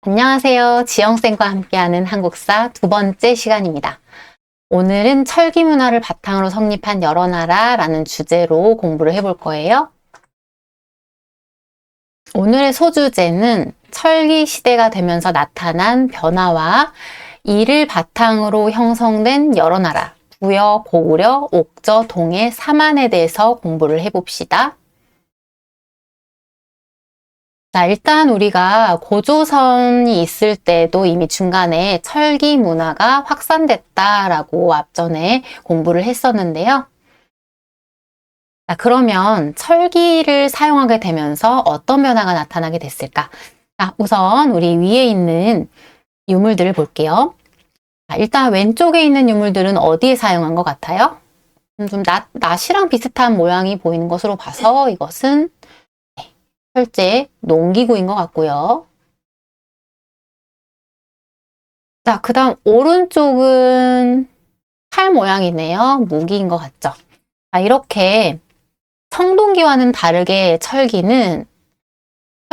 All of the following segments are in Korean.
안녕하세요. 지영쌤과 함께하는 한국사 두 번째 시간입니다. 오늘은 철기 문화를 바탕으로 성립한 여러 나라라는 주제로 공부를 해볼 거예요. 오늘의 소주제는 철기 시대가 되면서 나타난 변화와 이를 바탕으로 형성된 여러 나라, 부여, 고구려, 옥저, 동해, 사만에 대해서 공부를 해봅시다. 자, 일단 우리가 고조선이 있을 때도 이미 중간에 철기 문화가 확산됐다라고 앞전에 공부를 했었는데요. 자, 그러면 철기를 사용하게 되면서 어떤 변화가 나타나게 됐을까? 자, 우선 우리 위에 있는 유물들을 볼게요. 자, 일단 왼쪽에 있는 유물들은 어디에 사용한 것 같아요? 좀 낫이랑 비슷한 모양이 보이는 것으로 봐서 이것은 철제 농기구인 것 같고요. 자, 그 다음 오른쪽은 칼 모양이네요. 무기인 것 같죠? 자, 이렇게 청동기와는 다르게 철기는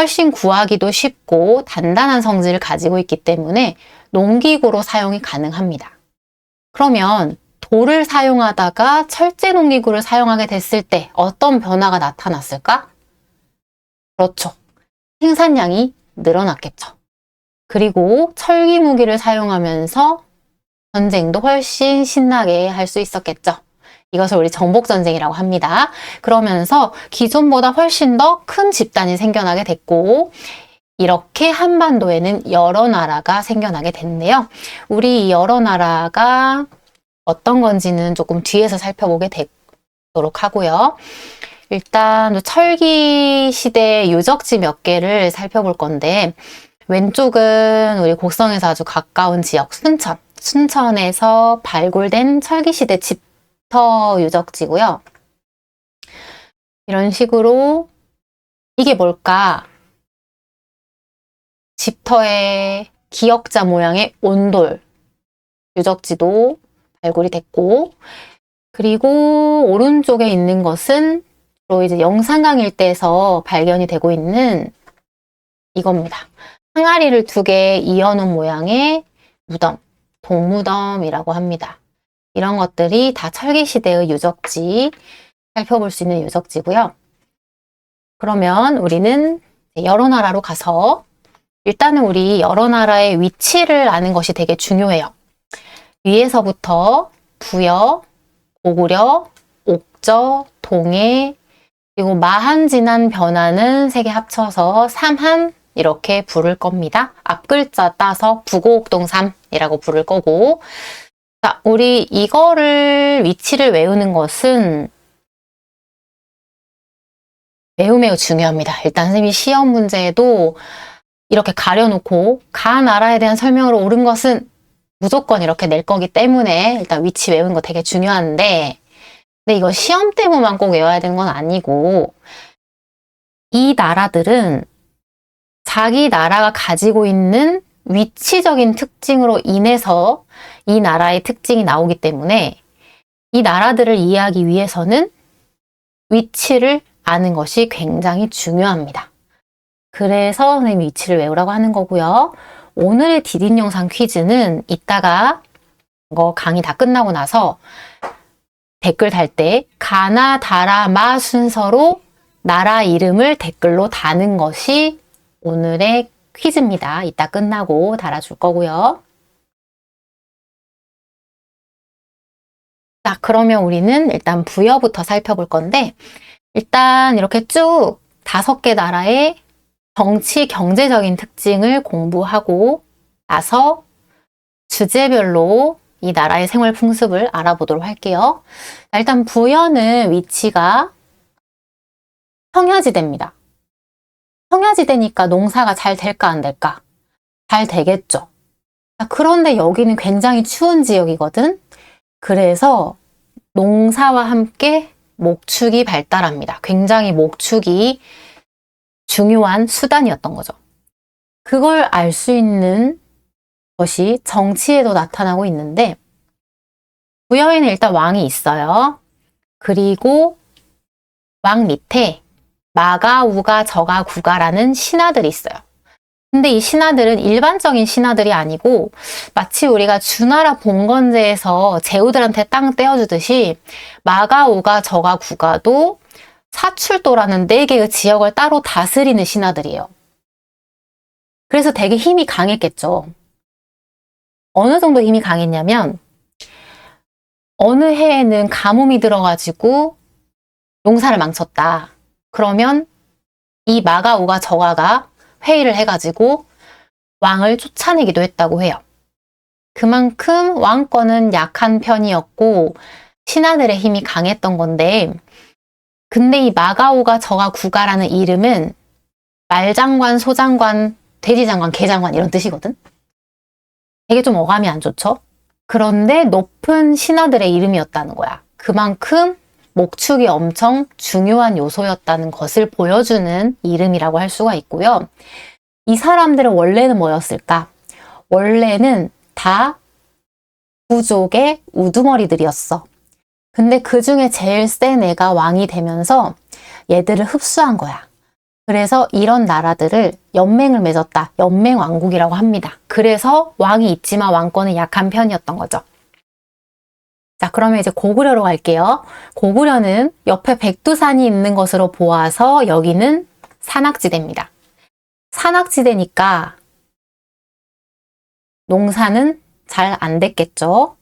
훨씬 구하기도 쉽고 단단한 성질을 가지고 있기 때문에 농기구로 사용이 가능합니다. 그러면 돌을 사용하다가 철제 농기구를 사용하게 됐을 때 어떤 변화가 나타났을까? 그렇죠. 생산량이 늘어났겠죠. 그리고 철기 무기를 사용하면서 전쟁도 훨씬 신나게 할 수 있었겠죠. 이것을 우리 정복전쟁이라고 합니다. 그러면서 기존보다 훨씬 더 큰 집단이 생겨나게 됐고 이렇게 한반도에는 여러 나라가 생겨나게 됐는데요. 우리 이 여러 나라가 어떤 건지는 조금 뒤에서 살펴보게 되도록 하고요. 일단 철기 시대 유적지 몇 개를 살펴볼 건데 왼쪽은 우리 곡성에서 아주 가까운 지역 순천. 순천에서 발굴된 철기시대 집터 유적지고요. 이런 식으로 이게 뭘까? 집터의 기역자 모양의 온돌 유적지도 발굴이 됐고 그리고 오른쪽에 있는 것은 주로 이제 영산강 일대에서 발견이 되고 있는 이겁니다. 항아리를 두 개 이어놓은 모양의 무덤, 동무덤이라고 합니다. 이런 것들이 다 철기시대의 유적지, 살펴볼 수 있는 유적지고요. 그러면 우리는 여러 나라로 가서 일단은 우리 여러 나라의 위치를 아는 것이 되게 중요해요. 위에서부터 부여, 고구려, 옥저, 동해, 그리고 마한 지난 변화는 세 개 합쳐서 삼한 이렇게 부를 겁니다. 앞글자 따서 부고옥동삼이라고 부를 거고 자, 우리 이거를 위치를 외우는 것은 매우 중요합니다. 일단 선생님이 시험 문제에도 이렇게 가려놓고 가 나라에 대한 설명으로 옳은 것은 무조건 이렇게 낼 거기 때문에 일단 위치 외우는 거 되게 중요한데 근데 이거 시험 때문만 꼭 외워야 되는 건 아니고 이 나라들은 자기 나라가 가지고 있는 위치적인 특징으로 인해서 이 나라의 특징이 나오기 때문에 이 나라들을 이해하기 위해서는 위치를 아는 것이 굉장히 중요합니다. 그래서 선생님이 위치를 외우라고 하는 거고요. 오늘의 디딘 영상 퀴즈는 이따가 이거 강의 다 끝나고 나서 댓글 달 때 가나, 다라, 마 순서로 나라 이름을 댓글로 다는 것이 오늘의 퀴즈입니다. 이따 끝나고 달아줄 거고요. 자, 그러면 우리는 일단 부여부터 살펴볼 건데 일단 이렇게 쭉 5개 나라의 정치, 경제적인 특징을 공부하고 나서 주제별로 이 나라의 생활 풍습을 알아보도록 할게요. 자, 일단 부여는 위치가 평야지대입니다. 평야지대니까 농사가 잘 될까 안 될까? 잘 되겠죠. 자, 그런데 여기는 굉장히 추운 지역이거든. 그래서 농사와 함께 목축이 발달합니다. 굉장히 목축이 중요한 수단이었던 거죠. 그걸 알 수 있는 것이 정치에도 나타나고 있는데 부여에는 일단 왕이 있어요. 그리고 왕 밑에 마가, 우가, 저가, 구가라는 신하들이 있어요. 근데 이 신하들은 일반적인 신하들이 아니고 마치 우리가 주나라 봉건제에서 제후들한테 땅 떼어주듯이 마가, 오가, 저가, 구가도 사출도라는 4개의 지역을 따로 다스리는 신하들이에요. 그래서 되게 힘이 강했겠죠. 어느 정도 힘이 강했냐면 어느 해에는 가뭄이 들어가지고 농사를 망쳤다. 그러면 이 마가, 오가, 저가가 회의를 해가지고 왕을 쫓아내기도 했다고 해요. 그만큼 왕권은 약한 편이었고 신하들의 힘이 강했던 건데, 근데 이 마가오가 저가 구가라는 이름은 말장관, 소장관, 돼지장관, 개장관 이런 뜻이거든. 되게 좀 어감이 안 좋죠? 그런데 높은 신하들의 이름이었다는 거야. 그만큼 목축이 엄청 중요한 요소였다는 것을 보여주는 이름이라고 할 수가 있고요. 이 사람들은 원래는 뭐였을까? 원래는 다 부족의 우두머리들이었어. 근데 그 중에 제일 센 애가 왕이 되면서 얘들을 흡수한 거야. 그래서 이런 나라들을 연맹을 맺었다. 연맹왕국이라고 합니다. 그래서 왕이 있지만 왕권은 약한 편이었던 거죠. 자, 그러면 이제 고구려로 갈게요. 고구려는 옆에 백두산이 있는 것으로 보아서 여기는 산악지대입니다. 산악지대니까 농사는 잘 안 됐겠죠.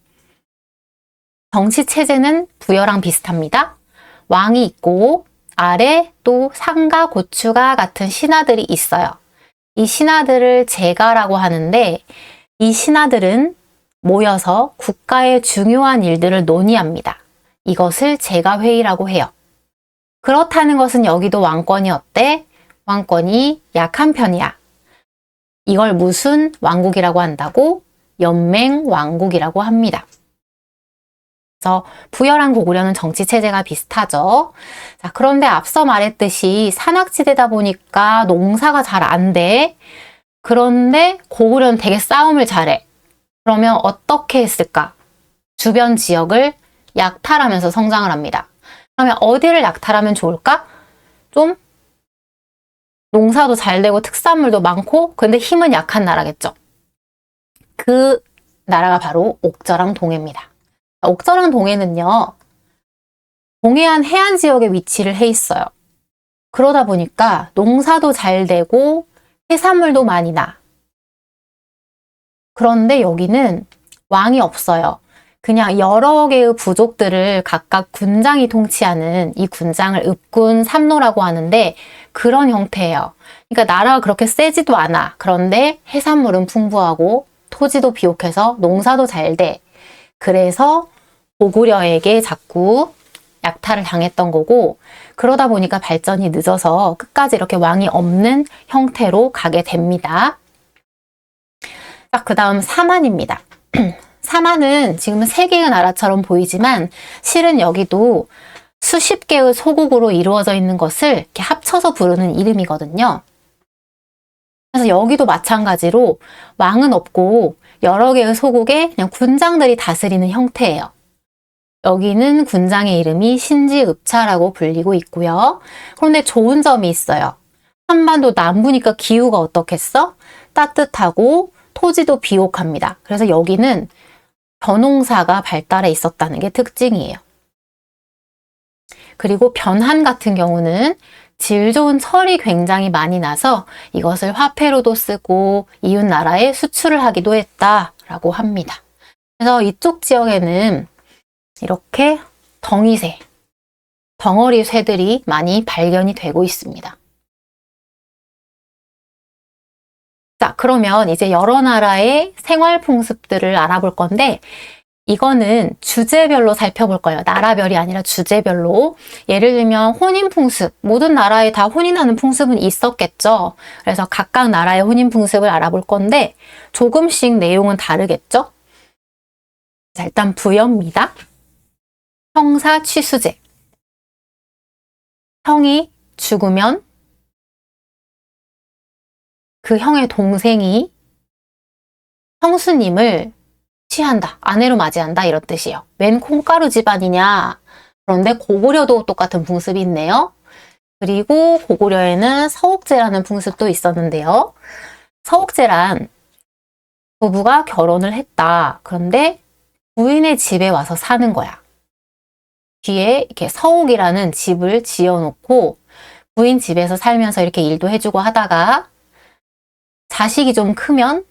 정치 체제는 부여랑 비슷합니다. 왕이 있고 아래 또 상가, 고추가 같은 신하들이 있어요. 이 신하들을 제가라고 하는데 이 신하들은 모여서 국가의 중요한 일들을 논의합니다. 이것을 제가회의라고 해요. 그렇다는 것은 여기도 왕권이 어때? 왕권이 약한 편이야. 이걸 무슨 왕국이라고 한다고? 연맹왕국이라고 합니다. 그래서 부여랑 고구려는 정치 체제가 비슷하죠. 자, 그런데 앞서 말했듯이 산악지대다 보니까 농사가 잘 안 돼. 그런데 고구려는 되게 싸움을 잘해. 그러면 어떻게 했을까? 주변 지역을 약탈하면서 성장을 합니다. 그러면 어디를 약탈하면 좋을까? 좀 농사도 잘 되고 특산물도 많고 근데 힘은 약한 나라겠죠. 그 나라가 바로 옥저랑 동해입니다. 옥저랑 동해는요, 동해안 해안 지역에 위치를 해 있어요. 그러다 보니까 농사도 잘 되고 해산물도 많이 나. 그런데 여기는 왕이 없어요. 그냥 여러 개의 부족들을 각각 군장이 통치하는 이 군장을 읍군 삼노라고 하는데 그런 형태예요. 그러니까 나라가 그렇게 세지도 않아. 그런데 해산물은 풍부하고 토지도 비옥해서 농사도 잘 돼. 그래서 고구려에게 자꾸 약탈을 당했던 거고, 그러다 보니까 발전이 늦어서 끝까지 이렇게 왕이 없는 형태로 가게 됩니다. 자, 그 다음 사만입니다. 사만은 지금은 세 개의 나라처럼 보이지만 실은 여기도 수십 개의 소국으로 이루어져 있는 것을 이렇게 합쳐서 부르는 이름이거든요. 그래서 여기도 마찬가지로 왕은 없고 여러 개의 소국에 그냥 군장들이 다스리는 형태예요. 여기는 군장의 이름이 신지읍차라고 불리고 있고요. 그런데 좋은 점이 있어요. 한반도 남부니까 기후가 어떻겠어? 따뜻하고 토지도 비옥합니다. 그래서 여기는 벼농사가 발달해 있었다는 게 특징이에요. 그리고 변한 같은 경우는 질 좋은 철이 굉장히 많이 나서 이것을 화폐로도 쓰고 이웃 나라에 수출을 하기도 했다라고 합니다. 그래서 이쪽 지역에는 이렇게 덩이새, 덩어리 쇠들이 많이 발견이 되고 있습니다. 자, 그러면 이제 여러 나라의 생활 풍습들을 알아볼 건데 이거는 주제별로 살펴볼 거예요. 나라별이 아니라 주제별로. 예를 들면 혼인 풍습, 모든 나라에 다 혼인하는 풍습은 있었겠죠. 그래서 각각 나라의 혼인 풍습을 알아볼 건데 조금씩 내용은 다르겠죠. 자, 일단 부여입니다. 형사 취수제. 형이 죽으면 그 형의 동생이 형수님을 취한다, 아내로 맞이한다 이런 뜻이에요. 웬 콩가루 집안이냐. 그런데 고구려도 똑같은 풍습이 있네요. 그리고 고구려에는 서옥제라는 풍습도 있었는데요. 서옥제란 부부가 결혼을 했다. 그런데 부인의 집에 와서 사는 거야. 뒤에 이렇게 서옥이라는 집을 지어놓고 부인 집에서 살면서 이렇게 일도 해주고 하다가 자식이 좀 크면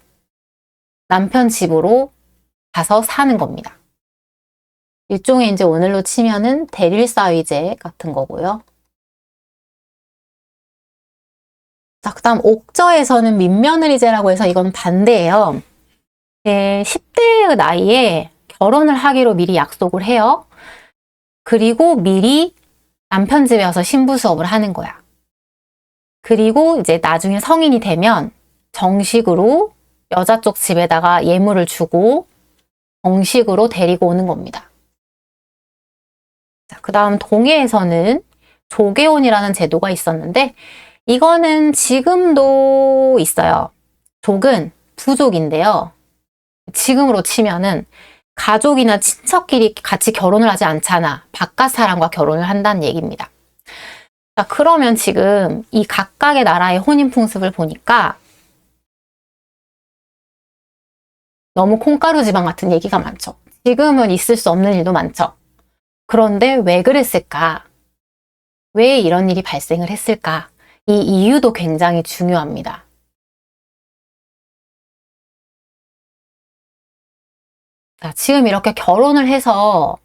남편 집으로 가서 사는 겁니다. 일종의 이제 오늘로 치면은 대릴사위제 같은 거고요. 자, 그 다음 옥저에서는 민며느리제라고 해서 이건 반대예요. 10대의 나이에 결혼을 하기로 미리 약속을 해요. 그리고 미리 남편 집에 와서 신부 수업을 하는 거야. 그리고 이제 나중에 성인이 되면 정식으로 여자 쪽 집에다가 예물을 주고 정식으로 데리고 오는 겁니다. 자, 그 다음 동해에서는 조계혼이라는 제도가 있었는데 이거는 지금도 있어요. 족은 부족인데요. 지금으로 치면은 가족이나 친척끼리 같이 결혼을 하지 않잖아. 바깥 사람과 결혼을 한다는 얘기입니다. 자, 그러면 지금 이 각각의 나라의 혼인 풍습을 보니까 너무 콩가루 지방 같은 얘기가 많죠. 지금은 있을 수 없는 일도 많죠. 그런데 왜 그랬을까? 왜 이런 일이 발생을 했을까? 이 이유도 굉장히 중요합니다. 자, 지금 이렇게 결혼을 해서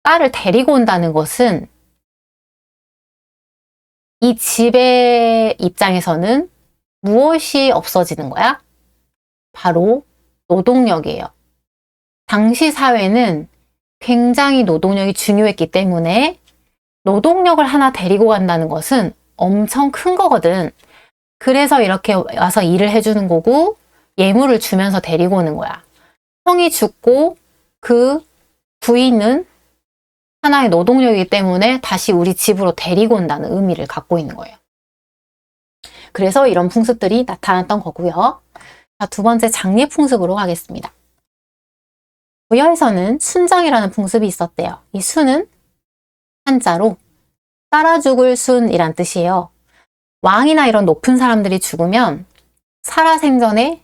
딸을 데리고 온다는 것은 이 집의 입장에서는 무엇이 없어지는 거야? 바로 노동력이에요. 당시 사회는 굉장히 노동력이 중요했기 때문에 노동력을 하나 데리고 간다는 것은 엄청 큰 거거든. 그래서 이렇게 와서 일을 해주는 거고 예물을 주면서 데리고 오는 거야. 형이 죽고 그 부인은 하나의 노동력이기 때문에 다시 우리 집으로 데리고 온다는 의미를 갖고 있는 거예요. 그래서 이런 풍습들이 나타났던 거고요. 자, 두 번째 장례 풍습으로 가겠습니다. 부여에서는 순장이라는 풍습이 있었대요. 이 순은 한자로 따라 죽을 순이란 뜻이에요. 왕이나 이런 높은 사람들이 죽으면 살아생전에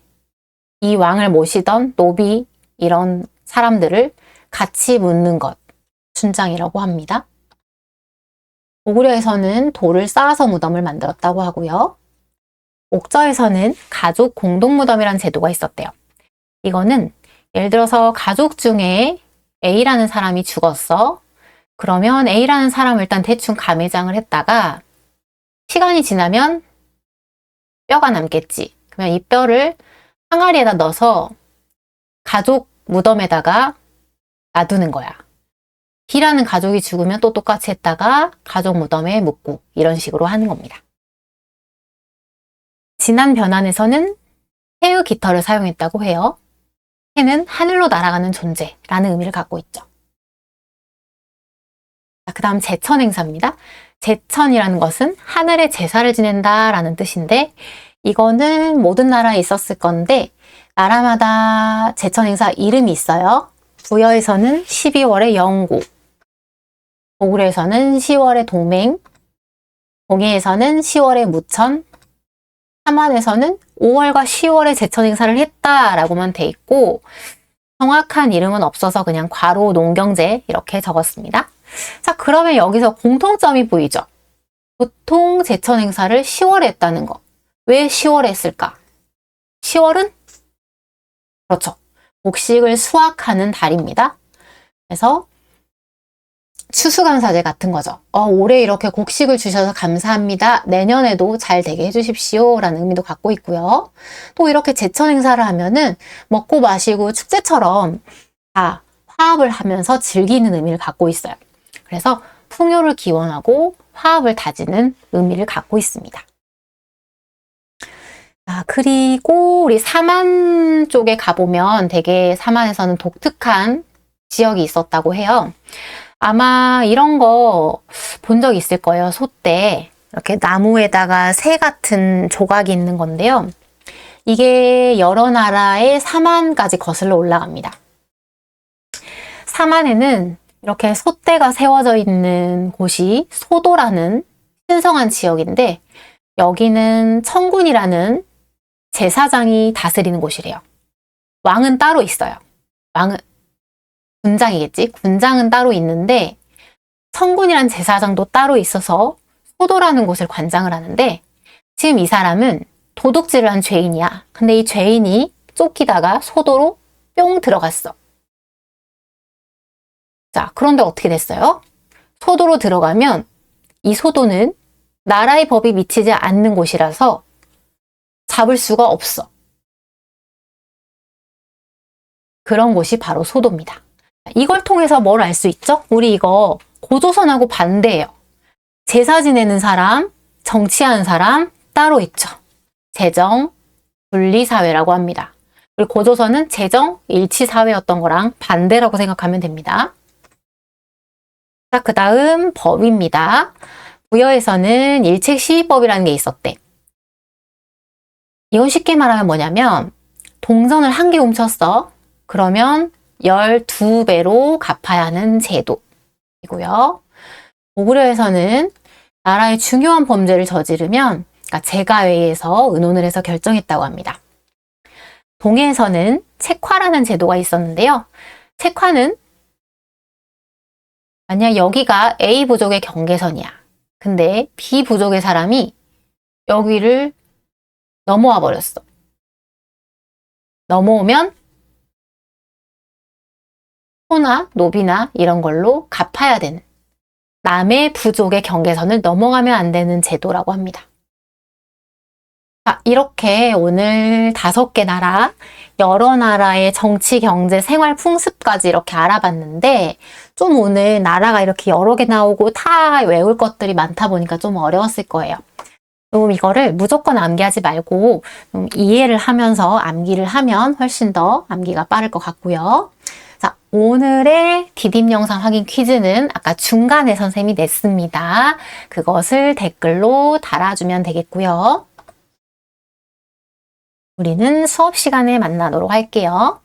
이 왕을 모시던 노비 이런 사람들을 같이 묻는 것, 순장이라고 합니다. 고구려에서는 돌을 쌓아서 무덤을 만들었다고 하고요. 옥저에서는 가족 공동무덤이라는 제도가 있었대요. 이거는 예를 들어서 가족 중에 A라는 사람이 죽었어. 그러면 A라는 사람을 일단 대충 가매장을 했다가 시간이 지나면 뼈가 남겠지. 그러면 이 뼈를 항아리에다 넣어서 가족 무덤에다가 놔두는 거야. B라는 가족이 죽으면 또 똑같이 했다가 가족 무덤에 묻고 이런 식으로 하는 겁니다. 진안 변환에서는 해의 깃털을 사용했다고 해요. 해는 하늘로 날아가는 존재라는 의미를 갖고 있죠. 그 다음 제천 행사입니다. 제천이라는 것은 하늘에 제사를 지낸다라는 뜻인데 이거는 모든 나라에 있었을 건데 나라마다 제천 행사 이름이 있어요. 부여에서는 12월의 영고, 고구려에서는 10월의 동맹, 동해에서는 10월의 무천, 함안에서는 5월과 10월에 제천 행사를 했다라고만 돼 있고 정확한 이름은 없어서 그냥 괄호 농경제 이렇게 적었습니다. 자, 그러면 여기서 공통점이 보이죠? 보통 제천 행사를 10월에 했다는 거. 왜 10월에 했을까? 10월은 그렇죠. 곡식을 수확하는 달입니다. 그래서 추수감사제 같은 거죠. 올해 이렇게 곡식을 주셔서 감사합니다. 내년에도 잘 되게 해주십시오. 라는 의미도 갖고 있고요. 또 이렇게 제천 행사를 하면은 먹고 마시고 축제처럼 다 화합을 하면서 즐기는 의미를 갖고 있어요. 그래서 풍요를 기원하고 화합을 다지는 의미를 갖고 있습니다. 그리고 우리 삼안 쪽에 가보면 되게 삼안에서는 독특한 지역이 있었다고 해요. 아마 이런 거 본 적 있을 거예요. 소떼. 이렇게 나무에다가 새 같은 조각이 있는 건데요. 이게 여러 나라의 삼안까지 거슬러 올라갑니다. 삼안에는 이렇게 소떼가 세워져 있는 곳이 소도라는 신성한 지역인데 여기는 청군이라는 제사장이 다스리는 곳이래요. 왕은 따로 있어요. 왕은 군장이겠지? 군장은 따로 있는데 청군이라는 제사장도 따로 있어서 소도라는 곳을 관장을 하는데 지금 이 사람은 도둑질을 한 죄인이야. 근데 이 죄인이 쫓기다가 소도로 뿅 들어갔어. 자, 그런데 어떻게 됐어요? 소도로 들어가면 이 소도는 나라의 법이 미치지 않는 곳이라서 잡을 수가 없어. 그런 곳이 바로 소도입니다. 이걸 통해서 뭘 알 수 있죠? 우리 이거 고조선하고 반대예요. 제사 지내는 사람, 정치하는 사람 따로 있죠. 재정, 분리사회라고 합니다. 그리고 고조선은 재정, 일치사회였던 거랑 반대라고 생각하면 됩니다. 자, 그 다음 법입니다. 부여에서는 일책시위법이라는 게 있었대. 이건 쉽게 말하면 뭐냐면 동선을 한 개 훔쳤어. 그러면 12배로 갚아야 하는 제도이고요. 고구려에서는 나라의 중요한 범죄를 저지르면 그러니까 제가회의에서 의논을 해서 결정했다고 합니다. 동해에서는 책화라는 제도가 있었는데요. 책화는 만약 여기가 A 부족의 경계선이야. 근데 B 부족의 사람이 여기를 넘어와 버렸어. 넘어오면 소나 노비나 이런 걸로 갚아야 되는 남의 부족의 경계선을 넘어가면 안 되는 제도라고 합니다. 자, 이렇게 오늘 5개 나라, 여러 나라의 정치, 경제, 생활, 풍습까지 이렇게 알아봤는데 좀 오늘 나라가 이렇게 여러 개 나오고 다 외울 것들이 많다 보니까 좀 어려웠을 거예요. 좀 이거를 무조건 암기하지 말고 좀 이해를 하면서 암기를 하면 훨씬 더 암기가 빠를 것 같고요. 자, 오늘의 디딤 영상 확인 퀴즈는 아까 중간에 선생님이 냈습니다. 그것을 댓글로 달아주면 되겠고요. 우리는 수업 시간에 만나도록 할게요.